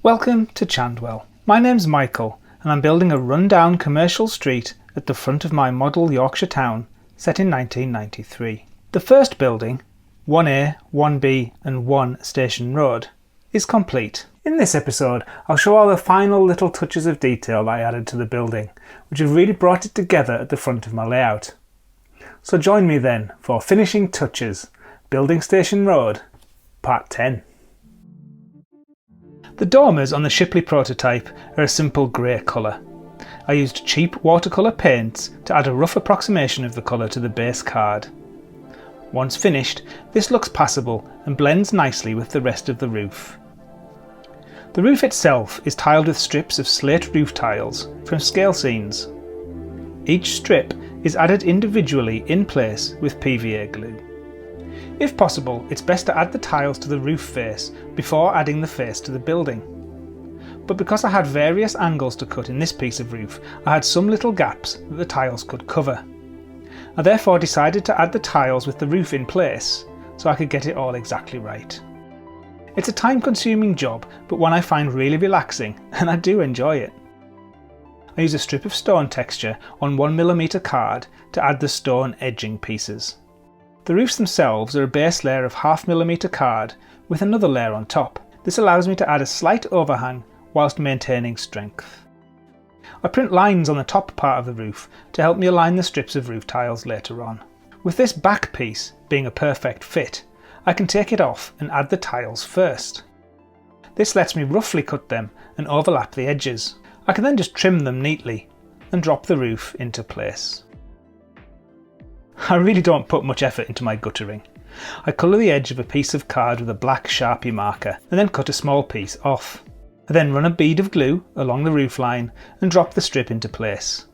Welcome to Chandwell. My name's Michael and I'm building a run-down commercial street at the front of my model Yorkshire town set in 1993. The first building, 1A, 1B and 1 Station Road, is complete. In this episode I'll show all the final little touches of detail that I added to the building, which have really brought it together at the front of my layout. So join me then for Finishing Touches, Building Station Road, Part 10. The dormers on the Shipley prototype are a simple grey colour. I used cheap watercolour paints to add a rough approximation of the colour to the base card. Once finished, this looks passable and blends nicely with the rest of the roof. The roof itself is tiled with strips of slate roof tiles from scale scenes. Each strip is added individually in place with PVA glue. If possible, it's best to add the tiles to the roof face before adding the face to the building. But because I had various angles to cut in this piece of roof, I had some little gaps that the tiles could cover. I therefore decided to add the tiles with the roof in place so I could get it all exactly right. It's a time-consuming job, but one I find really relaxing, and I do enjoy it. I use a strip of stone texture on 1mm card to add the stone edging pieces. The roofs themselves are a base layer of 0.5mm card with another layer on top. This allows me to add a slight overhang whilst maintaining strength. I print lines on the top part of the roof to help me align the strips of roof tiles later on. With this back piece being a perfect fit, I can take it off and add the tiles first. This lets me roughly cut them and overlap the edges. I can then just trim them neatly and drop the roof into place. I really don't put much effort into my guttering. I colour the edge of a piece of card with a black Sharpie marker and then cut a small piece off. I then run a bead of glue along the roof line and drop the strip into place.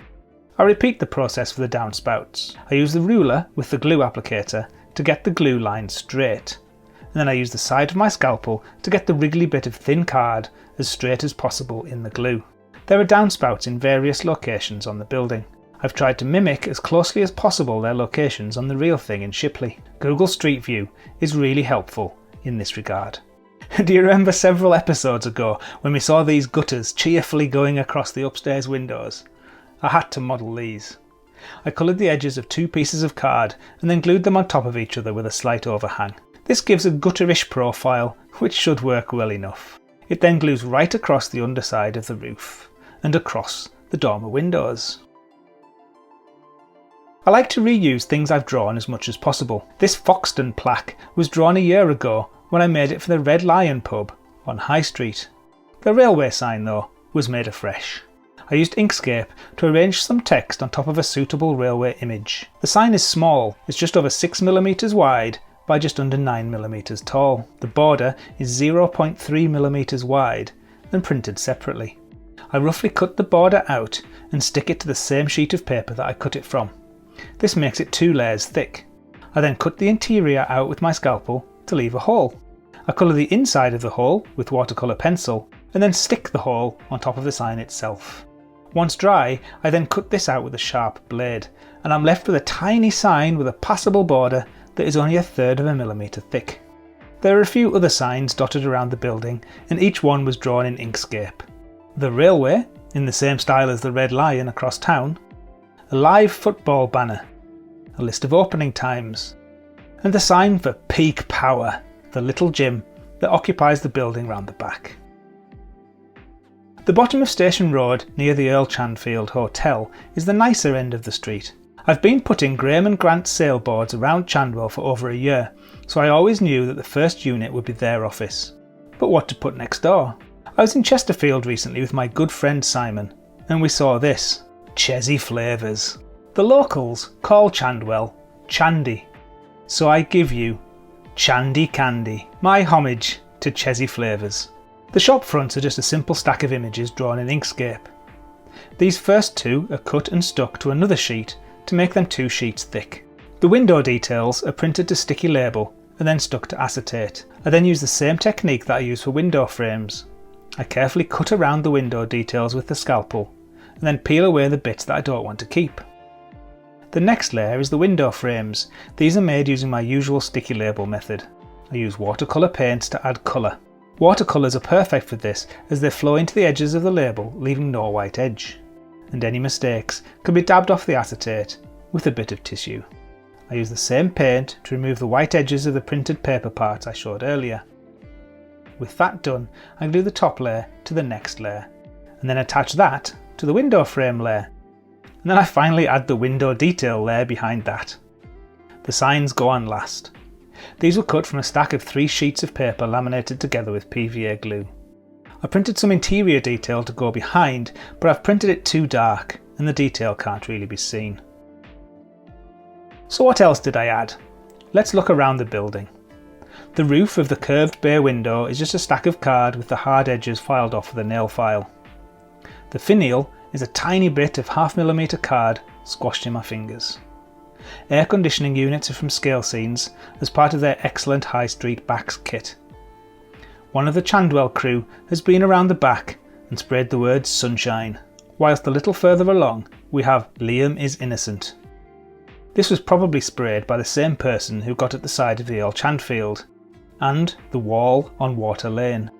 I repeat the process for the downspouts. I use the ruler with the glue applicator to get the glue line straight, and then I use the side of my scalpel to get the wriggly bit of thin card as straight as possible in the glue. There are downspouts in various locations on the building. I've tried to mimic as closely as possible their locations on the real thing in Shipley. Google Street View is really helpful in this regard. Do you remember several episodes ago when we saw these gutters cheerfully going across the upstairs windows? I had to model these. I coloured the edges of 2 pieces of card and then glued them on top of each other with a slight overhang. This gives a gutterish profile, which should work well enough. It then glues right across the underside of the roof and across the dormer windows. I like to reuse things I've drawn as much as possible. This Foxton plaque was drawn a year ago when I made it for the Red Lion pub on High Street. The railway sign though was made afresh. I used Inkscape to arrange some text on top of a suitable railway image. The sign is small, it's just over 6mm wide by just under 9mm tall. The border is 0.3mm wide and printed separately. I roughly cut the border out and stick it to the same sheet of paper that I cut it from. This makes it 2 layers thick. I then cut the interior out with my scalpel to leave a hole. I colour the inside of the hole with watercolour pencil and then stick the hole on top of the sign itself. Once dry, I then cut this out with a sharp blade and I'm left with a tiny sign with a passable border that is only 1/3 of a millimetre thick. There are a few other signs dotted around the building and each one was drawn in Inkscape. The railway, in the same style as the Red Lion across town, a live football banner, a list of opening times, and the sign for Peak Power, the little gym that occupies the building round the back. The bottom of Station Road near the Earl Chanfield Hotel is the nicer end of the street. I've been putting Graham and Grant sailboards around Chandwell for over a year, so I always knew that the first unit would be their office. But what to put next door? I was in Chesterfield recently with my good friend Simon, and we saw this. Chesy flavours. The locals call Chandwell Chandy, so I give you Chandy Candy, my homage to Chesy flavours. The shop fronts are just a simple stack of images drawn in Inkscape. These first 2 are cut and stuck to another sheet to make them 2 sheets thick. The window details are printed to sticky label and then stuck to acetate. I then use the same technique that I use for window frames. I carefully cut around the window details with the scalpel and then peel away the bits that I don't want to keep. The next layer is the window frames. These are made using my usual sticky label method. I use watercolour paints to add colour. Watercolours are perfect for this as they flow into the edges of the label, leaving no white edge. And any mistakes can be dabbed off the acetate with a bit of tissue. I use the same paint to remove the white edges of the printed paper parts I showed earlier. With that done, I glue the top layer to the next layer, and then attach that to the window frame layer. And then I finally add the window detail layer behind that. The signs go on last. These were cut from a stack of 3 sheets of paper laminated together with PVA glue. I printed some interior detail to go behind, but I've printed it too dark and the detail can't really be seen. So what else did I add? Let's look around the building. The roof of the curved bay window is just a stack of card with the hard edges filed off with a nail file. The finial is a tiny bit of 0.5mm card squashed in my fingers. Air conditioning units are from Scale Scenes as part of their excellent High Street Backs kit. One of the Chandwell crew has been around the back and sprayed the words sunshine, whilst a little further along we have Liam is innocent. This was probably sprayed by the same person who got at the side of the old Chandfield, and the wall on Water Lane.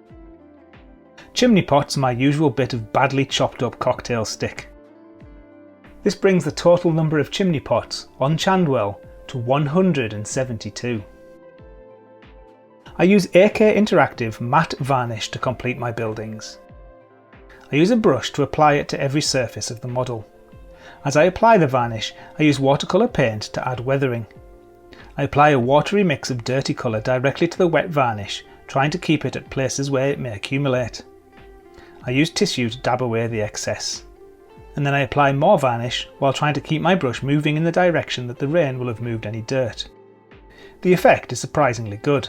Chimney pots are my usual bit of badly chopped up cocktail stick. This brings the total number of chimney pots on Chandwell to 172. I use AK Interactive matte varnish to complete my buildings. I use a brush to apply it to every surface of the model. As I apply the varnish, I use watercolour paint to add weathering. I apply a watery mix of dirty colour directly to the wet varnish, trying to keep it at places where it may accumulate. I use tissue to dab away the excess. And then I apply more varnish while trying to keep my brush moving in the direction that the rain will have moved any dirt. The effect is surprisingly good.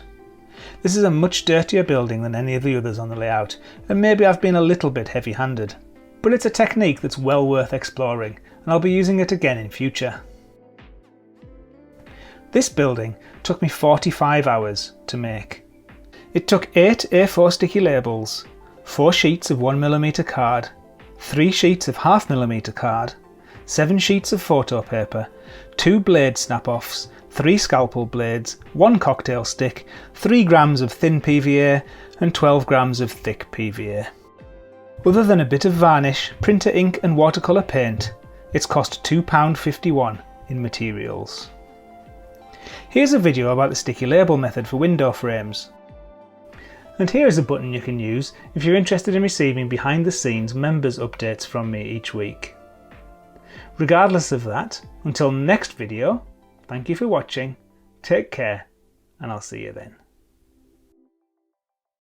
This is a much dirtier building than any of the others on the layout, and maybe I've been a little bit heavy-handed. But it's a technique that's well worth exploring, and I'll be using it again in future. This building took me 45 hours to make. It took 8 A4 sticky labels, 4 sheets of 1mm card, 3 sheets of 0.5mm card, 7 sheets of photo paper, 2 blade snap-offs, 3 scalpel blades, 1 cocktail stick, 3 grams of thin PVA and 12 grams of thick PVA. Other than a bit of varnish, printer ink and watercolour paint, it's cost £2.51 in materials. Here's a video about the sticky label method for window frames. And here is a button you can use if you're interested in receiving behind the scenes members updates from me each week. Regardless of that, until next video, thank you for watching, take care, and I'll see you then.